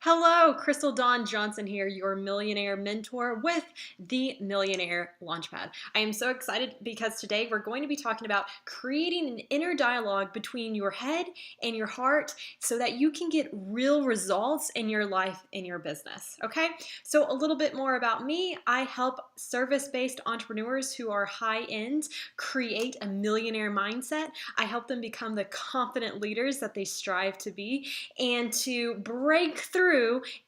Hello, Crystal Dawn Johnson here, your millionaire mentor with the Millionaire Launchpad. I am so excited because today we're going to be talking about creating an inner dialogue between your head and your heart so that you can get real results in your life and your business. Okay, so a little bit more about me. I help service-based entrepreneurs who are high-end create a millionaire mindset. I help them become the confident leaders that they strive to be and to break through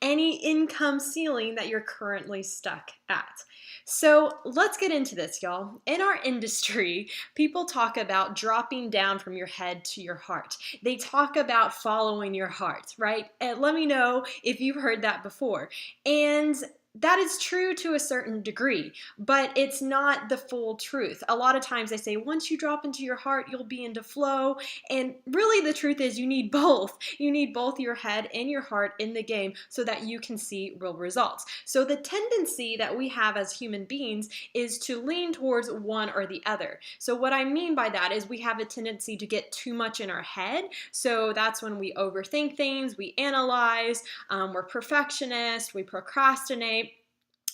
any income ceiling that you're currently stuck at. So let's get into this, y'all. In our industry, people talk about dropping down from your head to your heart. They talk about following your heart, right? And let me know if you've heard that before. And that is true to a certain degree, but it's not the full truth. A lot of times they say once you drop into your heart, you'll be into flow. And really the truth is you need both. You need both your head and your heart in the game so that you can see real results. So the tendency that we have as human beings is to lean towards one or the other. So what I mean by that is we have a tendency to get too much in our head. So that's when we overthink things, we analyze, we're perfectionists, we procrastinate,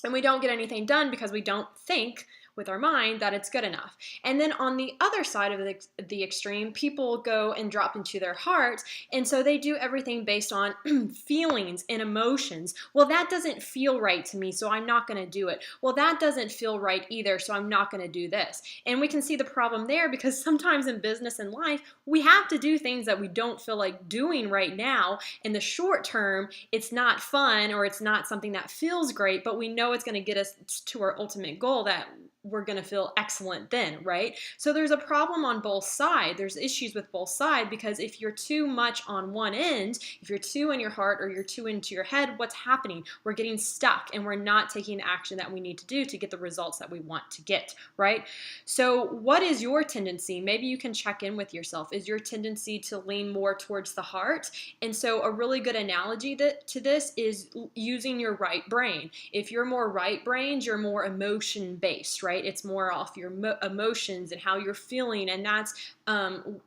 and we don't get anything done because we don't think with our mind that it's good enough. And then on the other side of the extreme, people go and drop into their heart, and so they do everything based on feelings and emotions. Well, that doesn't feel right to me, so I'm not going to do it. Well, that doesn't feel right either, so I'm not going to do this. And we can see the problem there because sometimes in business and life, we have to do things that we don't feel like doing right now. In the short term, it's not fun or it's not something that feels great, but we know it's going to get us to our ultimate goal that we're going to feel excellent then, right? So there's a problem on both sides. There's issues with both sides because if you're too much on one end, if you're too in your heart or you're too into your head, what's happening? We're getting stuck and we're not taking the action that we need to do to get the results that we want to get, right? So what is your tendency? Maybe you can check in with yourself. Is your tendency to lean more towards the heart? And so a really good analogy to this is using your right brain. If you're more right brained, you're more emotion based, right? It's more off your emotions and how you're feeling, and that's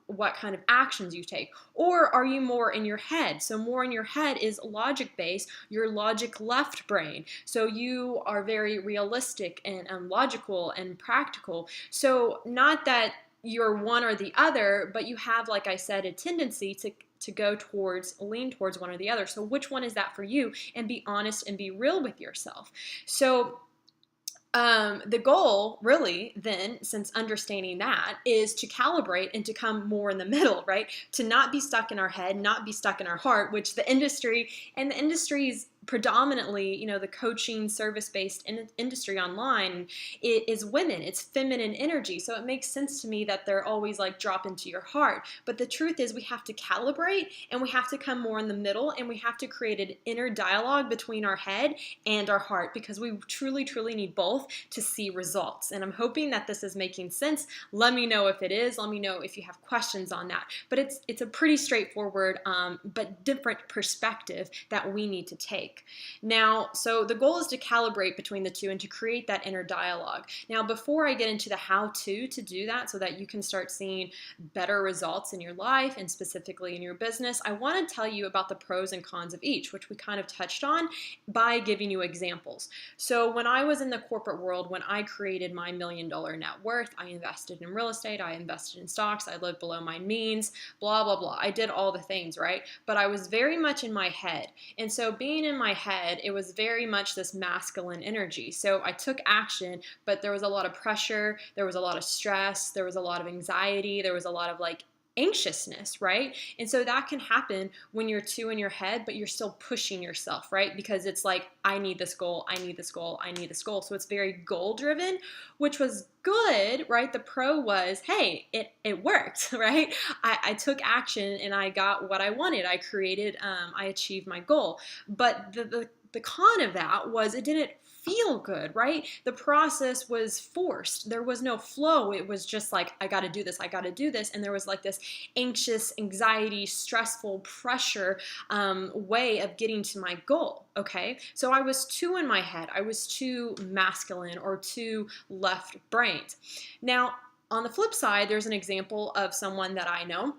what kind of actions you take. Or are you more in your head? So more in your head is logic based, your logic left brain. So you are very realistic and logical and practical. So not that you're one or the other, but you have, like I said, a tendency to go towards, lean towards one or the other. So which one is that for you? And be honest and be real with yourself. So the goal really then, since understanding that, is to calibrate and to come more in the middle, right? To not be stuck in our head, not be stuck in our heart, which the industry is predominantly, the coaching service-based industry online, it is women. It's feminine energy. So it makes sense to me that they're always like drop into your heart. But the truth is we have to calibrate and we have to come more in the middle and we have to create an inner dialogue between our head and our heart because we truly, truly need both to see results. And I'm hoping that this is making sense. Let me know if it is. Let me know if you have questions on that. But it's a pretty straightforward but different perspective that we need to take. Now, so the goal is to calibrate between the two and to create that inner dialogue. Now, before I get into the how-to do that so that you can start seeing better results in your life and specifically in your business, I want to tell you about the pros and cons of each, which we kind of touched on by giving you examples. So when I was in the corporate world, when I created my $1 million net worth, I invested in real estate, I invested in stocks, I lived below my means, blah, blah, blah. I did all the things, right? But I was very much in my head. And so being in my head, it was very much this masculine energy. So I took action, but there was a lot of pressure, there was a lot of stress, there was a lot of anxiety, there was a lot of like anxiousness, right? And so that can happen when you're too in your head, but you're still pushing yourself, right? Because it's like, I need this goal, I need this goal, I need this goal. So it's very goal driven, which was good, right? The pro was, hey, it worked, right? I took action and I got what I wanted. I created, I achieved my goal. But the con of that was it didn't feel good, right? The process was forced. There was no flow. It was just like, I got to do this, I got to do this. And there was like this anxious, anxiety, stressful pressure way of getting to my goal, okay? So I was too in my head. I was too masculine or too left brained. Now, on the flip side, there's an example of someone that I know.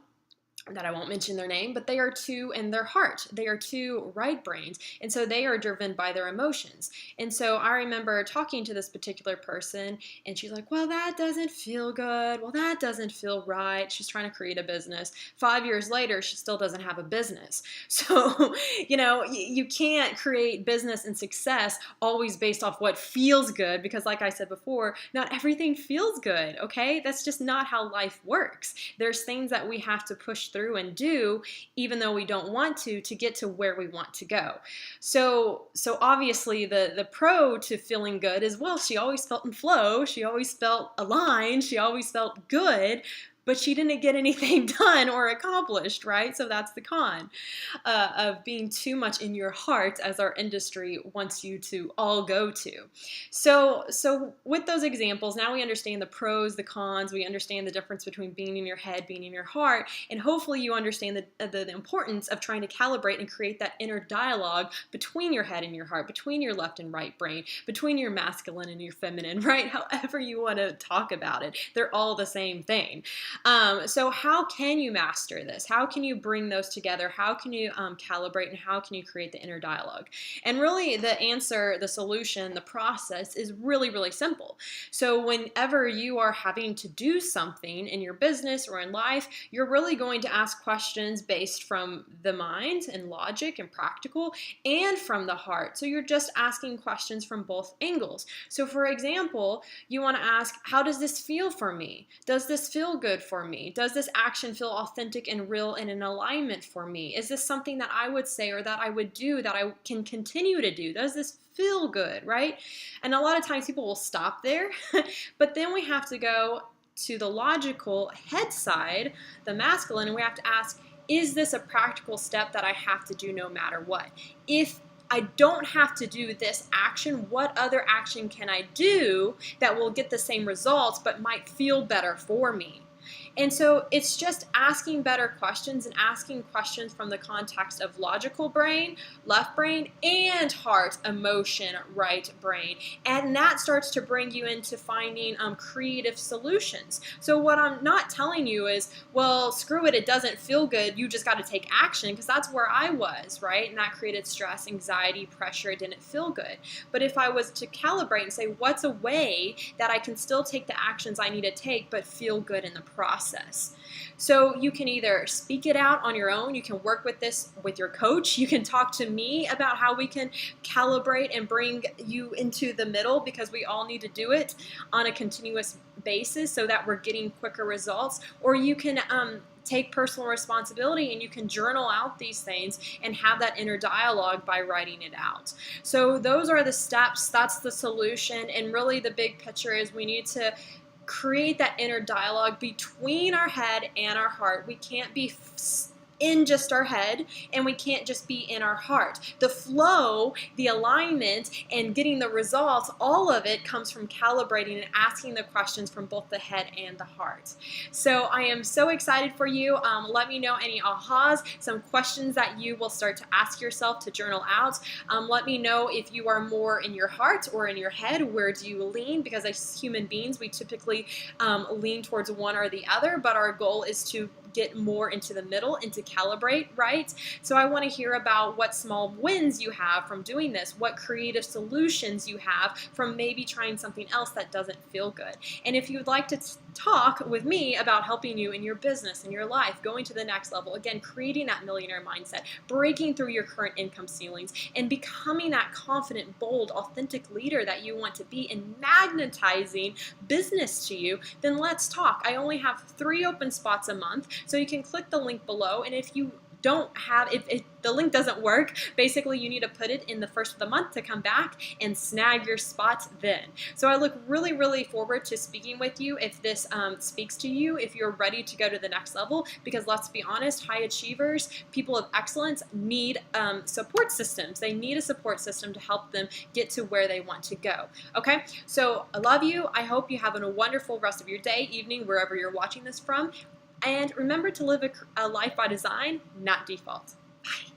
that I won't mention their name, but they are two in their heart. They are two right brains. And so they are driven by their emotions. And so I remember talking to this particular person, and she's like, well, that doesn't feel good. Well, that doesn't feel right. She's trying to create a business. 5 years later, she still doesn't have a business. So, you can't create business and success always based off what feels good, because like I said before, not everything feels good, okay? That's just not how life works. There's things that we have to push through and do, even though we don't want to get to where we want to go. So obviously the pro to feeling good is, well, she always felt in flow, she always felt aligned, she always felt good, but she didn't get anything done or accomplished, right? So that's the con of being too much in your heart, as our industry wants you to all go to. So with those examples, now we understand the pros, the cons, we understand the difference between being in your head, being in your heart, and hopefully you understand the importance of trying to calibrate and create that inner dialogue between your head and your heart, between your left and right brain, between your masculine and your feminine, right? However you want to talk about it, they're all the same thing. So how can you master this? How can you bring those together? How can you calibrate, and how can you create the inner dialogue? And really the answer, the solution, the process is really, really simple. So whenever you are having to do something in your business or in life, you're really going to ask questions based from the mind and logic and practical, and from the heart. So you're just asking questions from both angles. So for example, you want to ask, how does this feel for me? Does this feel good for me? Does this action feel authentic and real and in alignment for me? Is this something that I would say or that I would do that I can continue to do? Does this feel good, right? And a lot of times people will stop there, but then we have to go to the logical head side, the masculine, and we have to ask, is this a practical step that I have to do no matter what? If I don't have to do this action, what other action can I do that will get the same results but might feel better for me? And so it's just asking better questions, and asking questions from the context of logical brain, left brain, and heart, emotion, right brain. And that starts to bring you into finding creative solutions. So what I'm not telling you is, well, screw it, it doesn't feel good, you just got to take action, because that's where I was, right? And that created stress, anxiety, pressure, it didn't feel good. But if I was to calibrate and say, what's a way that I can still take the actions I need to take but feel good in the process? So you can either speak it out on your own, you can work with this with your coach, you can talk to me about how we can calibrate and bring you into the middle, because we all need to do it on a continuous basis so that we're getting quicker results. Or you can take personal responsibility, and you can journal out these things and have that inner dialogue by writing it out. So those are the steps, that's the solution, and really the big picture is we need to create that inner dialogue between our head and our heart. We can't be in just our head, and we can't just be in our heart. The flow, the alignment, and getting the results, all of it comes from calibrating and asking the questions from both the head and the heart. So I am so excited for you. Let me know any ahas, some questions that you will start to ask yourself to journal out. Let me know if you are more in your heart or in your head. Where do you lean? Because as human beings, we typically lean towards one or the other, but our goal is to get more into the middle and to calibrate, right? So I want to hear about what small wins you have from doing this, what creative solutions you have from maybe trying something else that doesn't feel good. And if you'd like to talk with me about helping you in your business, in your life, going to the next level, again, creating that millionaire mindset, breaking through your current income ceilings, and becoming that confident, bold, authentic leader that you want to be, and magnetizing business to you, then let's talk. I only have 3 open spots a month, so you can click the link below, and if you don't have, if the link doesn't work, basically you need to put it in the first of the month to come back and snag your spot then. So I look really, really forward to speaking with you if this speaks to you, if you're ready to go to the next level, because let's be honest, high achievers, people of excellence need support systems. They need a support system to help them get to where they want to go. Okay, so I love you. I hope you have a wonderful rest of your day, evening, wherever you're watching this from. And remember to live a life by design, not default. Bye.